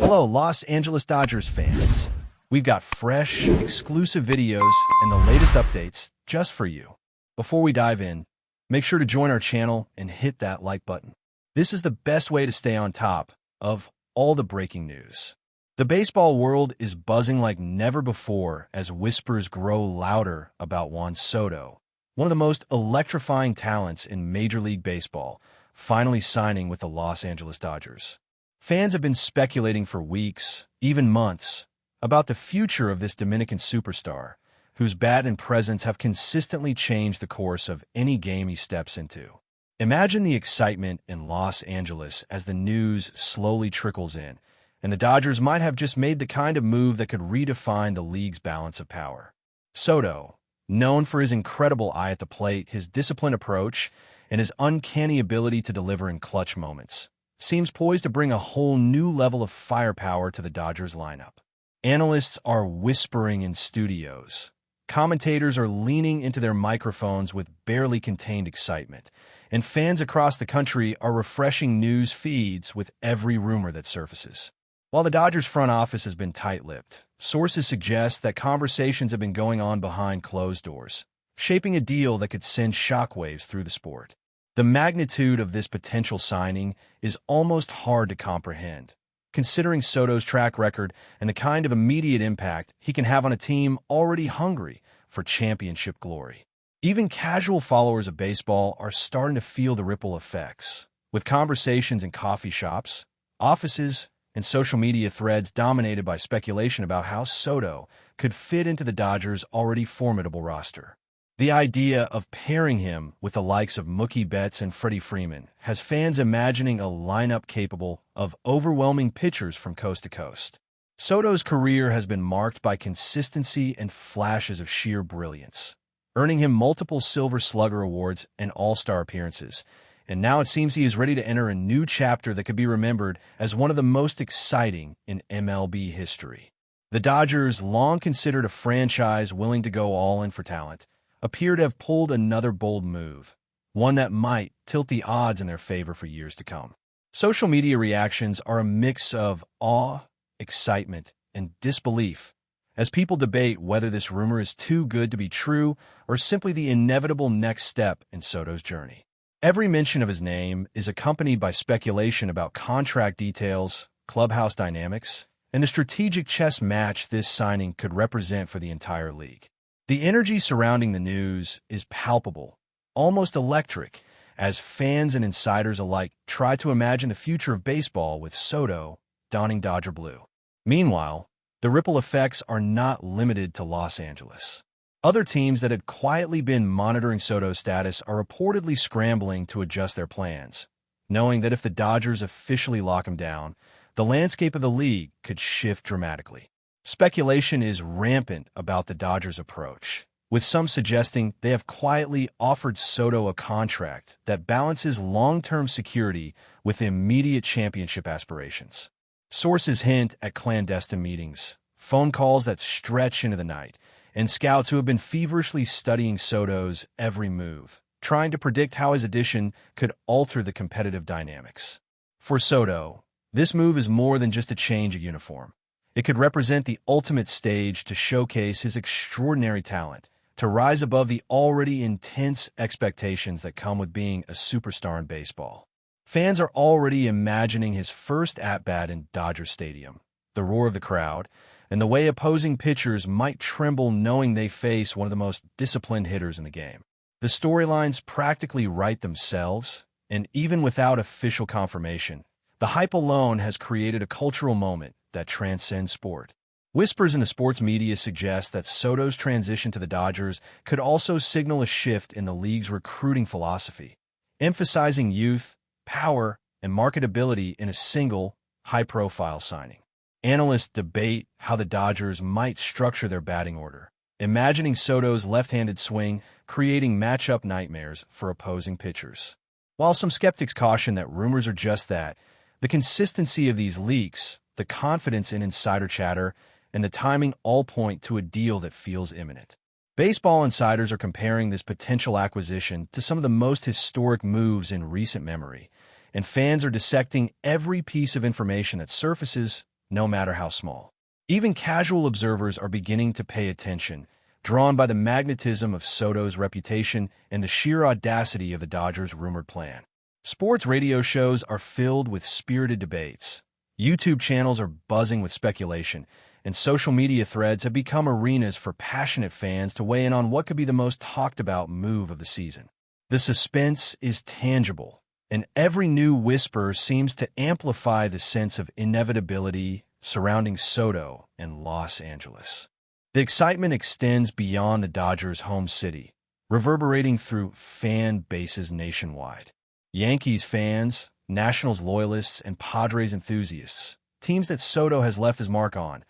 Hello, Los Angeles Dodgers fans. We've got fresh, exclusive videos and the latest updates just for you. Before we dive in, make sure to join our channel and hit that like button. This is the best way to stay on top of all the breaking news. The baseball world is buzzing like never before as whispers grow louder about Juan Soto, one of the most electrifying talents in Major League Baseball, finally signing with the Los Angeles Dodgers. Fans have been speculating for weeks, even months, about the future of this Dominican superstar, whose bat and presence have consistently changed the course of any game he steps into. Imagine the excitement in Los Angeles as the news slowly trickles in, and the Dodgers might have just made the kind of move that could redefine the league's balance of power. Soto, known for his incredible eye at the plate, his disciplined approach, and his uncanny ability to deliver in clutch moments, seems poised to bring a whole new level of firepower to the Dodgers lineup. Analysts are whispering in studios. Commentators are leaning into their microphones with barely contained excitement, and fans across the country are refreshing news feeds with every rumor that surfaces. While the Dodgers front office has been tight-lipped, sources suggest that conversations have been going on behind closed doors, shaping a deal that could send shockwaves through the sport. The magnitude of this potential signing is almost hard to comprehend, considering Soto's track record and the kind of immediate impact he can have on a team already hungry for championship glory. Even casual followers of baseball are starting to feel the ripple effects, with conversations in coffee shops, offices, and social media threads dominated by speculation about how Soto could fit into the Dodgers' already formidable roster. The idea of pairing him with the likes of Mookie Betts and Freddie Freeman has fans imagining a lineup capable of overwhelming pitchers from coast to coast. Soto's career has been marked by consistency and flashes of sheer brilliance, earning him multiple Silver Slugger awards and All-Star appearances, and now it seems he is ready to enter a new chapter that could be remembered as one of the most exciting in MLB history. The Dodgers, long considered a franchise willing to go all in for talent, appear to have pulled another bold move, one that might tilt the odds in their favor for years to come. Social media reactions are a mix of awe, excitement, and disbelief as people debate whether this rumor is too good to be true or simply the inevitable next step in Soto's journey. Every mention of his name is accompanied by speculation about contract details, clubhouse dynamics, and the strategic chess match this signing could represent for the entire league. The energy surrounding the news is palpable, almost electric, as fans and insiders alike try to imagine the future of baseball with Soto donning Dodger blue. Meanwhile, the ripple effects are not limited to Los Angeles. Other teams that had quietly been monitoring Soto's status are reportedly scrambling to adjust their plans, knowing that if the Dodgers officially lock him down, the landscape of the league could shift dramatically. Speculation is rampant about the Dodgers' approach, with some suggesting they have quietly offered Soto a contract that balances long-term security with immediate championship aspirations. Sources hint at clandestine meetings, phone calls that stretch into the night, and scouts who have been feverishly studying Soto's every move, trying to predict how his addition could alter the competitive dynamics. For Soto, this move is more than just a change of uniform. It could represent the ultimate stage to showcase his extraordinary talent, to rise above the already intense expectations that come with being a superstar in baseball. Fans are already imagining his first at-bat in Dodger Stadium, the roar of the crowd, and the way opposing pitchers might tremble knowing they face one of the most disciplined hitters in the game. The storylines practically write themselves, and even without official confirmation, the hype alone has created a cultural moment that transcends sport. Whispers in the sports media suggest that Soto's transition to the Dodgers could also signal a shift in the league's recruiting philosophy, emphasizing youth, power, and marketability in a single, high-profile signing. Analysts debate how the Dodgers might structure their batting order, imagining Soto's left-handed swing creating matchup nightmares for opposing pitchers. While some skeptics caution that rumors are just that, the consistency of these leaks, the confidence in insider chatter, and the timing all point to a deal that feels imminent. Baseball insiders are comparing this potential acquisition to some of the most historic moves in recent memory, and fans are dissecting every piece of information that surfaces no matter how small. Even casual observers are beginning to pay attention, drawn by the magnetism of Soto's reputation and the sheer audacity of the Dodgers' rumored plan. Sports radio shows are filled with spirited debates. YouTube channels are buzzing with speculation, and social media threads have become arenas for passionate fans to weigh in on what could be the most talked-about move of the season. The suspense is tangible, and every new whisper seems to amplify the sense of inevitability surrounding Soto and Los Angeles. The excitement extends beyond the Dodgers' home city, reverberating through fan bases nationwide. Yankees fans, Nationals loyalists, and Padres enthusiasts, teams that Soto has left his mark on,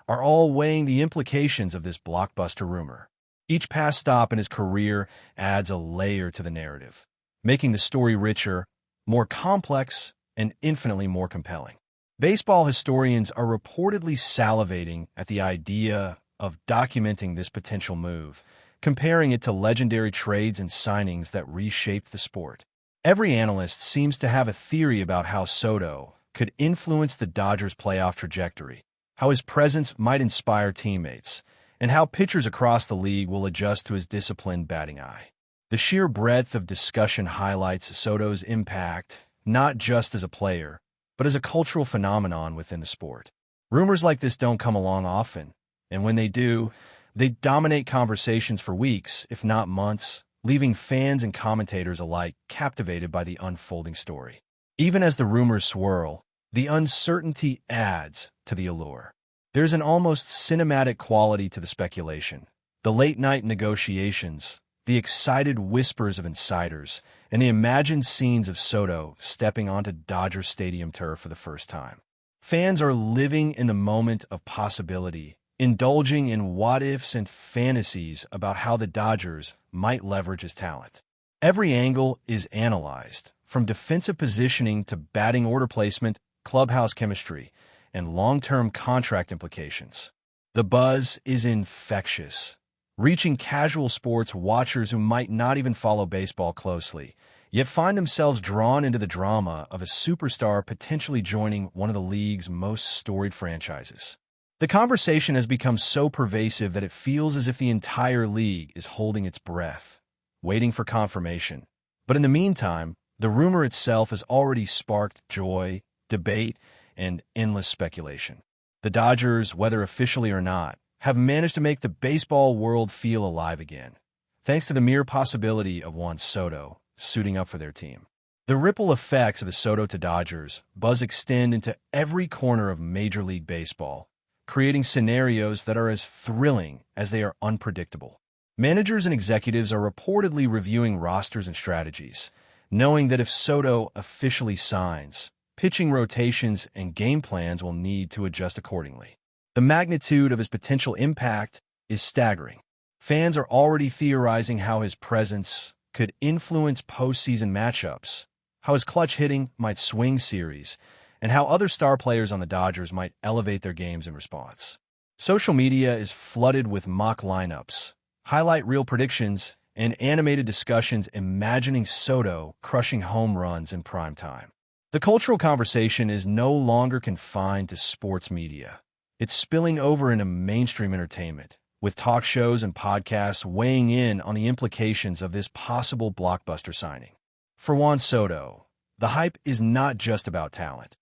are all weighing the implications of this blockbuster rumor. Each past stop in his career adds a layer to the narrative, making the story richer, more complex, and infinitely more compelling. Baseball historians are reportedly salivating at the idea of documenting this potential move, comparing it to legendary trades and signings that reshaped the sport. Every analyst seems to have a theory about how Soto could influence the Dodgers' playoff trajectory, how his presence might inspire teammates, and how pitchers across the league will adjust to his disciplined batting eye. The sheer breadth of discussion highlights Soto's impact, not just as a player, but as a cultural phenomenon within the sport. Rumors like this don't come along often, and when they do, they dominate conversations for weeks, if not months, leaving fans and commentators alike captivated by the unfolding story. Even as the rumors swirl, the uncertainty adds to the allure. There's an almost cinematic quality to the speculation. The late-night negotiations, the excited whispers of insiders, and the imagined scenes of Soto stepping onto Dodger Stadium turf for the first time. Fans are living in the moment of possibility, indulging in what-ifs and fantasies about how the Dodgers might leverage his talent. Every angle is analyzed, from defensive positioning to batting order placement, clubhouse chemistry, and long-term contract implications. The buzz is infectious, reaching casual sports watchers who might not even follow baseball closely, yet find themselves drawn into the drama of a superstar potentially joining one of the league's most storied franchises. The conversation has become so pervasive that it feels as if the entire league is holding its breath, waiting for confirmation. But in the meantime, the rumor itself has already sparked joy, debate, and endless speculation. The Dodgers, whether officially or not, have managed to make the baseball world feel alive again, thanks to the mere possibility of Juan Soto suiting up for their team. The ripple effects of the Soto to Dodgers buzz extend into every corner of Major League Baseball, creating scenarios that are as thrilling as they are unpredictable. Managers and executives are reportedly reviewing rosters and strategies, knowing that if Soto officially signs, pitching rotations and game plans will need to adjust accordingly. The magnitude of his potential impact is staggering. Fans are already theorizing how his presence could influence postseason matchups, how his clutch hitting might swing series, and how other star players on the Dodgers might elevate their games in response. Social media is flooded with mock lineups, highlight reel predictions, and animated discussions imagining Soto crushing home runs in prime time. The cultural conversation is no longer confined to sports media. It's spilling over into mainstream entertainment, with talk shows and podcasts weighing in on the implications of this possible blockbuster signing. For Juan Soto, the hype is not just about talent.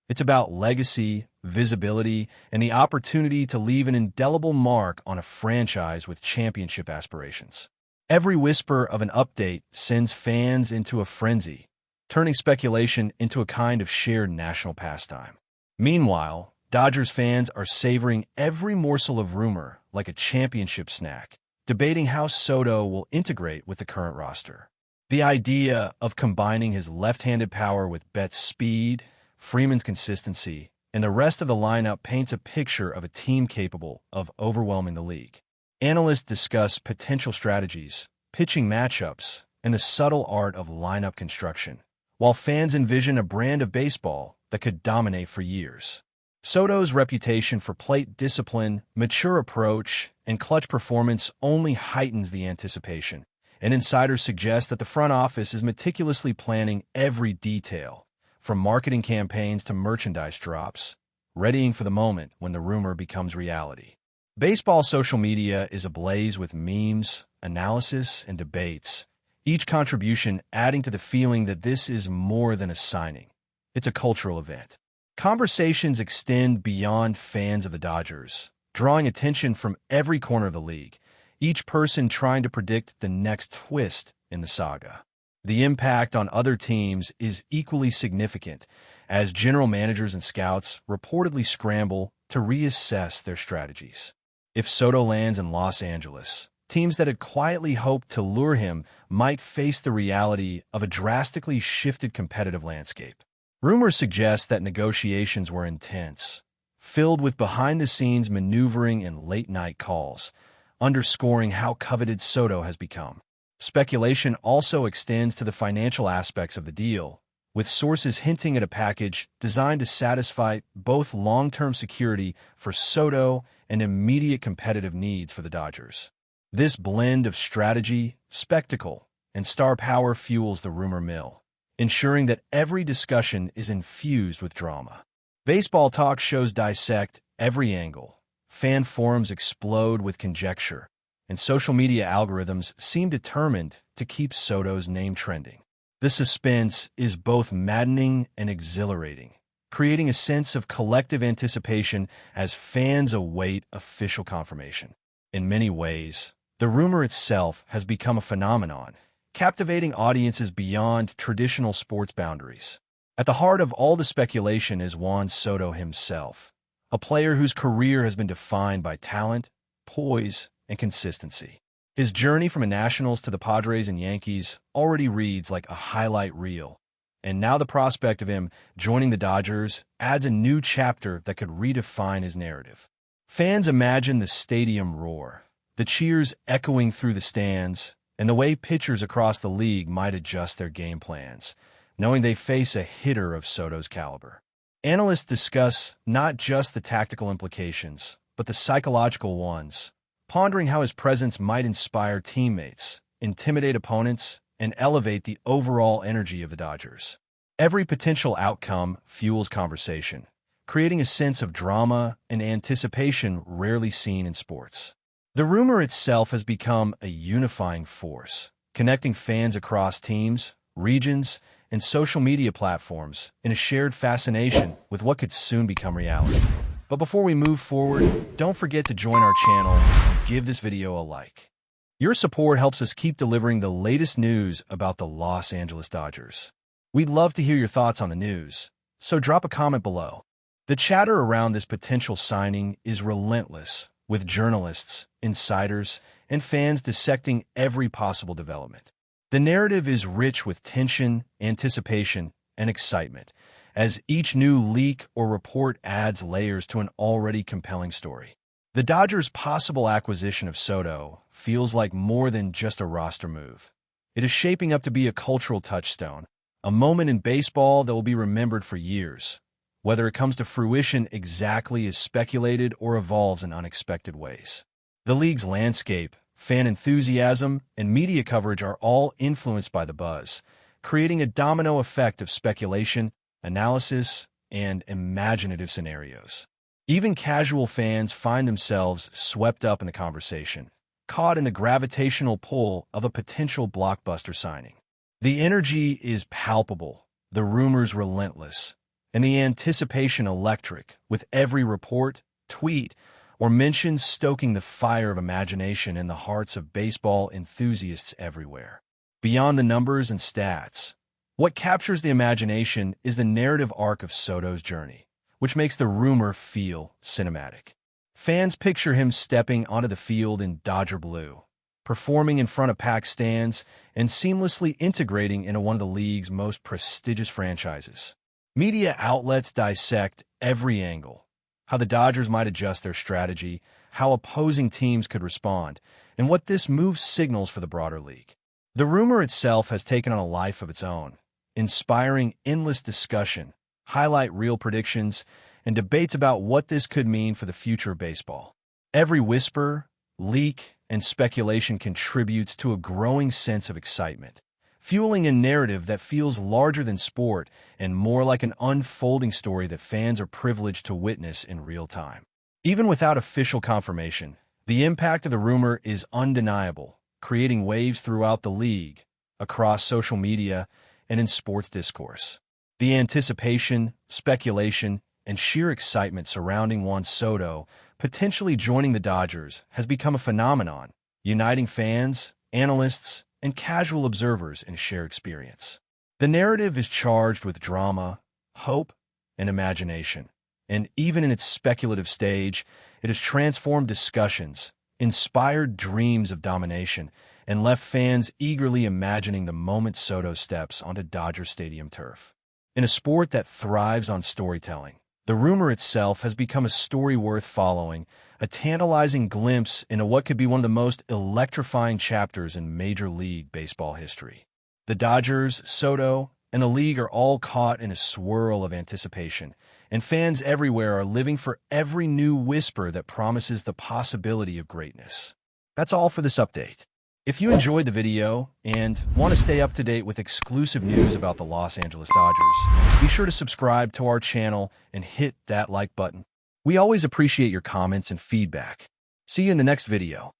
It's about legacy, visibility, and the opportunity to leave an indelible mark on a franchise with championship aspirations. Every whisper of an update sends fans into a frenzy, turning speculation into a kind of shared national pastime. Meanwhile, Dodgers fans are savoring every morsel of rumor like a championship snack, debating how Soto will integrate with the current roster. The idea of combining his left-handed power with Betts' speed, Freeman's consistency, and the rest of the lineup paints a picture of a team capable of overwhelming the league. Analysts discuss potential strategies, pitching matchups, and the subtle art of lineup construction, while fans envision a brand of baseball that could dominate for years. Soto's reputation for plate discipline, mature approach, and clutch performance only heightens the anticipation, and insiders suggest that the front office is meticulously planning every detail, from marketing campaigns to merchandise drops, readying for the moment when the rumor becomes reality. Baseball social media is ablaze with memes, analysis, and debates, each contribution adding to the feeling that this is more than a signing. It's a cultural event. Conversations extend beyond fans of the Dodgers, drawing attention from every corner of the league, each person trying to predict the next twist in the saga. The impact on other teams is equally significant, as general managers and scouts reportedly scramble to reassess their strategies. If Soto lands in Los Angeles, teams that had quietly hoped to lure him might face the reality of a drastically shifted competitive landscape. Rumors suggest that negotiations were intense, filled with behind-the-scenes maneuvering and late-night calls, underscoring how coveted Soto has become. Speculation also extends to the financial aspects of the deal, with sources hinting at a package designed to satisfy both long-term security for Soto and immediate competitive needs for the Dodgers. This blend of strategy, spectacle, and star power fuels the rumor mill, ensuring that every discussion is infused with drama. Baseball talk shows dissect every angle, fan forums explode with conjecture, and social media algorithms seem determined to keep Soto's name trending. The suspense is both maddening and exhilarating, creating a sense of collective anticipation as fans await official confirmation. In many ways, the rumor itself has become a phenomenon, captivating audiences beyond traditional sports boundaries. At the heart of all the speculation is Juan Soto himself, a player whose career has been defined by talent, poise, and consistency. His journey from the Nationals to the Padres and Yankees already reads like a highlight reel, and now the prospect of him joining the Dodgers adds a new chapter that could redefine his narrative. Fans imagine the stadium roar, the cheers echoing through the stands, and the way pitchers across the league might adjust their game plans, knowing they face a hitter of Soto's caliber. Analysts discuss not just the tactical implications, but the psychological ones, pondering how his presence might inspire teammates, intimidate opponents, and elevate the overall energy of the Dodgers. Every potential outcome fuels conversation, creating a sense of drama and anticipation rarely seen in sports. The rumor itself has become a unifying force, connecting fans across teams, regions, and social media platforms in a shared fascination with what could soon become reality. But before we move forward, don't forget to join our channel and give this video a like. Your support helps us keep delivering the latest news about the Los Angeles Dodgers. We'd love to hear your thoughts on the news, so drop a comment below. The chatter around this potential signing is relentless, with journalists, insiders, and fans dissecting every possible development. The narrative is rich with tension, anticipation, and excitement, as each new leak or report adds layers to an already compelling story. The Dodgers' possible acquisition of Soto feels like more than just a roster move. It is shaping up to be a cultural touchstone, a moment in baseball that will be remembered for years, whether it comes to fruition exactly as speculated or evolves in unexpected ways. The league's landscape, fan enthusiasm, and media coverage are all influenced by the buzz, creating a domino effect of speculation, analysis, and imaginative scenarios. Even casual fans find themselves swept up in the conversation, caught in the gravitational pull of a potential blockbuster signing. The energy is palpable, the rumors relentless, and the anticipation electric, with every report, tweet, or mention stoking the fire of imagination in the hearts of baseball enthusiasts everywhere. Beyond the numbers and stats, what captures the imagination is the narrative arc of Soto's journey, which makes the rumor feel cinematic. Fans picture him stepping onto the field in Dodger blue, performing in front of packed stands, and seamlessly integrating into one of the league's most prestigious franchises. Media outlets dissect every angle, how the Dodgers might adjust their strategy, how opposing teams could respond, and what this move signals for the broader league. The rumor itself has taken on a life of its own, inspiring endless discussion, highlight reel predictions, and debates about what this could mean for the future of baseball. Every whisper, leak, and speculation contributes to a growing sense of excitement, fueling a narrative that feels larger than sport and more like an unfolding story that fans are privileged to witness in real time. Even without official confirmation, the impact of the rumor is undeniable, creating waves throughout the league, across social media, and in sports discourse. The anticipation, speculation, and sheer excitement surrounding Juan Soto potentially joining the Dodgers has become a phenomenon, uniting fans, analysts, and casual observers in a shared experience. The narrative is charged with drama, hope, and imagination, and even in its speculative stage, it has transformed discussions, inspired dreams of domination, and left fans eagerly imagining the moment Soto steps onto Dodger Stadium turf. In a sport that thrives on storytelling, the rumor itself has become a story worth following, a tantalizing glimpse into what could be one of the most electrifying chapters in Major League Baseball history. The Dodgers, Soto, and the league are all caught in a swirl of anticipation, and fans everywhere are living for every new whisper that promises the possibility of greatness. That's all for this update. If you enjoyed the video and want to stay up to date with exclusive news about the Los Angeles Dodgers, be sure to subscribe to our channel and hit that like button. We always appreciate your comments and feedback. See you in the next video.